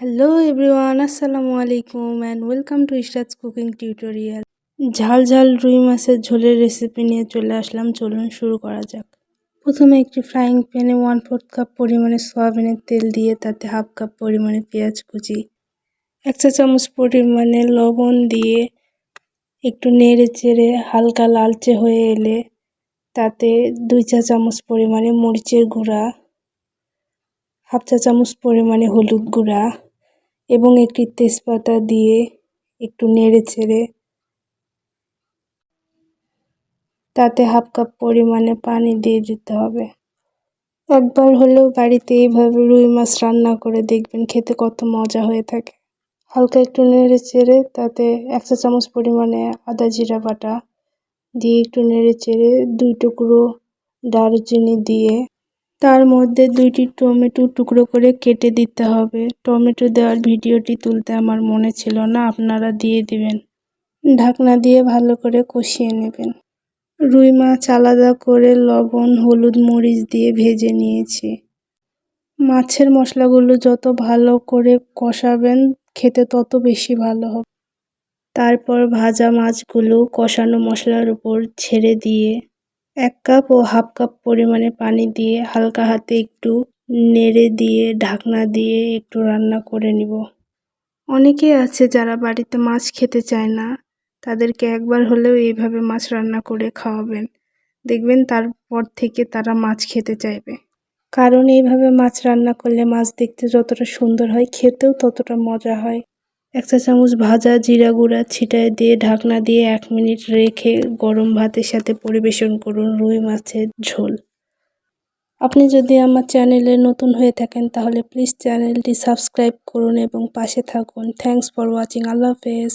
Hello everyone, Assalamu alaikum and welcome to Ishrat's cooking tutorial. ঝাল ঝাল রুই মাছের ঝোলের রেসিপি নিয়ে চলে আসলাম, চলুন শুরু করা যাক। প্রথমে একটি ফ্রাইং প্যানে 1/4 কাপ পরিমাণে সয়াবিনের তেল দিয়ে তাতে হাফ কাপ পরিমাণে পেঁয়াজ কুচি, 1 চা চামচ পরিমাণে লবণ দিয়ে একটু নেড়ে চেড়ে হালকা লালচে হয়ে এলে তাতে 2 চা চামচ পরিমাণে মরিচের গুঁড়া, হাফ চা চামচ পরিমাণে হলুদ গুঁড়া এবং একটি তেজপাতা দিয়ে একটু নেড়ে চেড়ে তাতে হাফ কাপ পরিমাণে পানি দিয়ে দিতে হবে। একবার হলেও বাড়িতে এইভাবে রুই মাছ রান্না করে দেখবেন, খেতে কত মজা হয়ে থাকে। হালকা একটু নেড়ে চেড়ে তাতে 1 চা চামচ পরিমাণে আদা জিরা বাটা দিয়ে একটু নেড়ে চেড়ে 2 টুকরো দারুচিনি দিয়ে তার মধ্যে 2টি টমেটো টুকরো করে কেটে দিতে হবে। টমেটো দেওয়ার ভিডিওটি তুলতে আমার মনে ছিল না, আপনারা দিয়ে দিবেন। ঢাকনা দিয়ে ভালো করে কষিয়ে নেবেন। রুই মাছ আলাদা করে লবণ হলুদ মরিচ দিয়ে ভেজে নিয়েছি। মাছের মশলাগুলো যত ভালো করে কষাবেন খেতে তত বেশি ভালো হবে। তারপর ভাজা মাছগুলো কষানো মশলার উপর ছেড়ে দিয়ে 1 কাপ ও হাফ কাপ পরিমাণে পানি দিয়ে হালকা হাতে একটু নেড়ে দিয়ে ঢাকনা দিয়ে একটু রান্না করে নিব। অনেকেই আছে যারা বাড়িতে মাছ খেতে চায় না, তাদেরকে একবার হলেও এইভাবে মাছ রান্না করে খাওয়াবেন, দেখবেন তারপর থেকে তারা মাছ খেতে চাইবে। কারণ এইভাবে মাছ রান্না করলে মাছ দেখতে যতটা সুন্দর হয় খেতেও ততটা মজা হয়। 1 চা চামচ ভাজা জিরা গুঁড়া ছিটায় দিয়ে ঢাকনা দিয়ে 1 মিনিট রেখে গরম ভাতের সাথে পরিবেশন করুন রুই মাছের ঝোল। আপনি যদি আমার চ্যানেলে নতুন হয়ে থাকেন তাহলে প্লিজ চ্যানেলটি সাবস্ক্রাইব করুন এবং পাশে থাকুন। Thanks for watching. আল্লাহ হাফেজ।